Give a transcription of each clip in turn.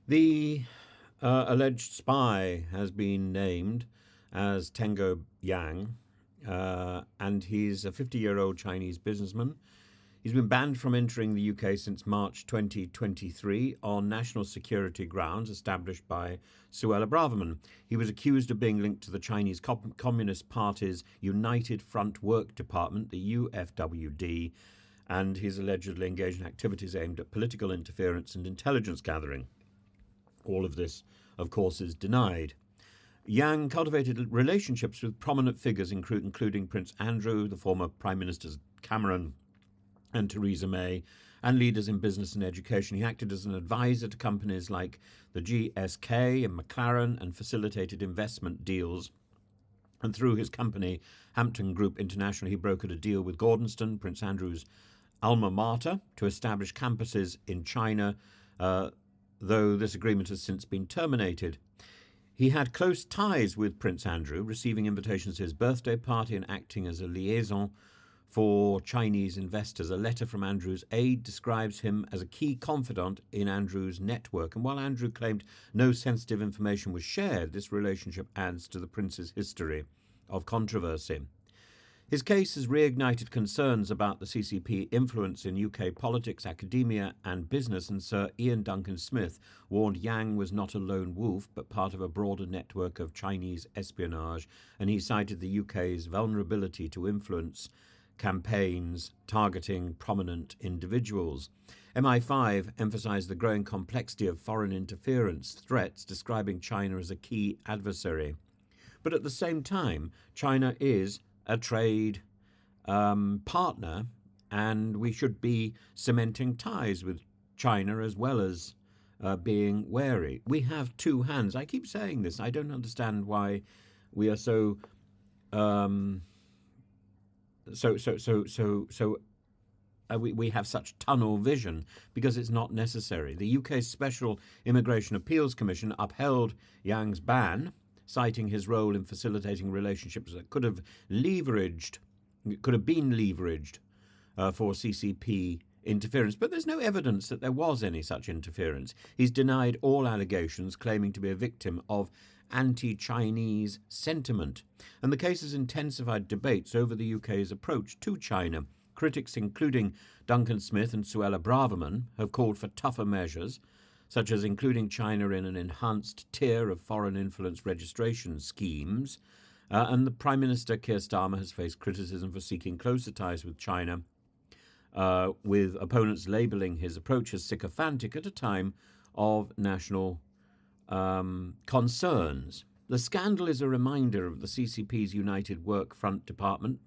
The alleged spy has been named as Tangbo Yang, and he's a 50-year-old Chinese businessman. He's been banned from entering the UK since March 2023 on national security grounds established by Suella Braverman. He was accused of being linked to the Chinese Communist Party's United Front Work Department, the UFWD, and he's allegedly engaged in activities aimed at political interference and intelligence gathering. All of this, of course, is denied. Yang cultivated relationships with prominent figures, including Prince Andrew, the former Prime Ministers Cameron and Theresa May, and leaders in business and education. He acted as an advisor to companies like the GSK and McLaren and facilitated investment deals. And through his company, Hampton Group International, he brokered a deal with Gordonstoun, Prince Andrew's alma mater, to establish campuses in China, though this agreement has since been terminated. He had close ties with Prince Andrew, receiving invitations to his birthday party and acting as a liaison for Chinese investors. A letter from Andrew's aide describes him as a key confidant in Andrew's network, and while Andrew claimed no sensitive information was shared, this relationship adds to the prince's history of controversy. His case has reignited concerns about the CCP influence in UK politics, academia and business, and Sir Ian Duncan Smith warned Yang was not a lone wolf but part of a broader network of Chinese espionage, and he cited the UK's vulnerability to influence campaigns targeting prominent individuals. MI5 emphasised the growing complexity of foreign interference threats, describing China as a key adversary. But at the same time, China is a trade partner, and we should be cementing ties with China as well as being wary. We have two hands. I keep saying this. I don't understand why we are so we have such tunnel vision, because it's not necessary. The UK's Special Immigration Appeals Commission upheld Yang's ban, citing his role in facilitating relationships that could have been leveraged for CCP interference. But there's no evidence that there was any such interference. He's denied all allegations, claiming to be a victim of anti-Chinese sentiment. And the case has intensified debates over the UK's approach to China. Critics, including Duncan Smith and Suella Braverman, have called for tougher measures, such as including China in an enhanced tier of foreign influence registration schemes. And the Prime Minister, Keir Starmer, has faced criticism for seeking closer ties with China, with opponents labelling his approach as sycophantic at a time of national concerns. The scandal is a reminder of the CCP's United Work Front Department,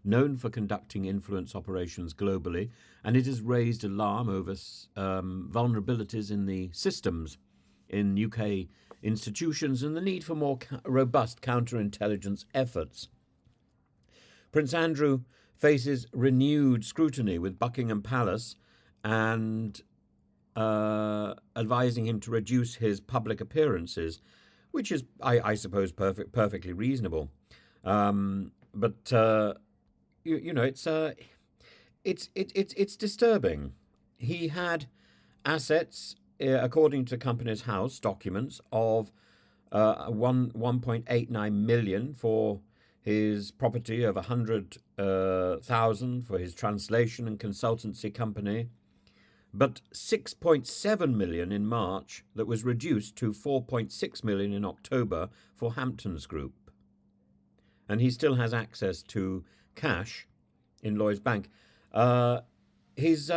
known for conducting influence operations globally, and it has raised alarm over vulnerabilities in the systems in UK institutions and the need for more robust counterintelligence efforts. Prince Andrew faces renewed scrutiny, with Buckingham Palace and advising him to reduce his public appearances, which is, I suppose, perfectly reasonable. But it's disturbing. He had assets, according to Companies House documents, of 1.89 million for his property, of 100,000 for his translation and consultancy company, but 6.7 million in March, that was reduced to 4.6 million in October for Hampton's Group. And he still has access to cash in Lloyds Bank. He is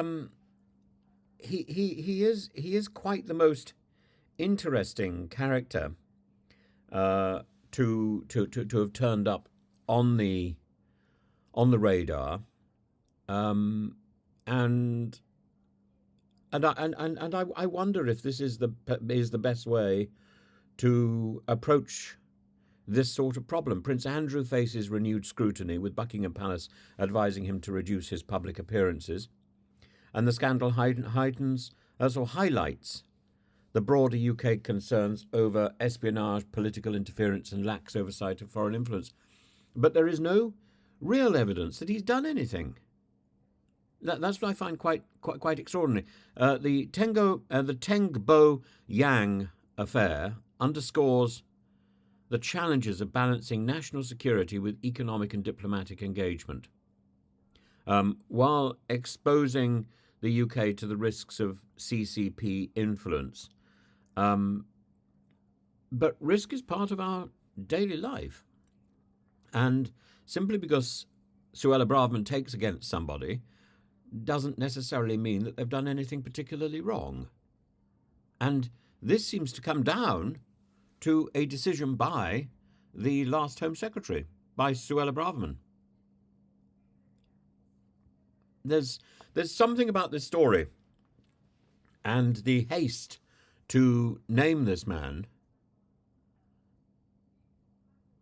quite the most interesting character to have turned up on the radar, and I wonder if this is the best way to approach this sort of problem. Prince Andrew faces renewed scrutiny, with Buckingham Palace advising him to reduce his public appearances, and the scandal highlights the broader UK concerns over espionage, political interference, and lax oversight of foreign influence. But there is no real evidence that he's done anything. That's what I find quite extraordinary. The Tangbo Yang affair underscores the challenges of balancing national security with economic and diplomatic engagement, while exposing the UK to the risks of CCP influence. Um, but risk is part of our daily life. And simply because Suella Braverman takes against somebody doesn't necessarily mean that they've done anything particularly wrong. And this seems to come down to a decision by the last Home Secretary, by Suella Braverman. There's something about this story and the haste to name this man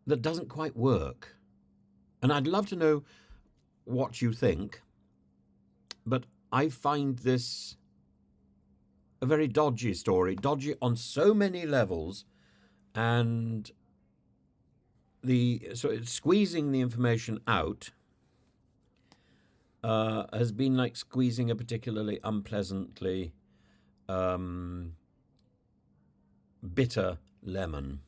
that doesn't quite work. And I'd love to know what you think, but I find this a very dodgy story, dodgy on so many levels, and it's squeezing the information out has been like squeezing a particularly unpleasantly bitter lemon.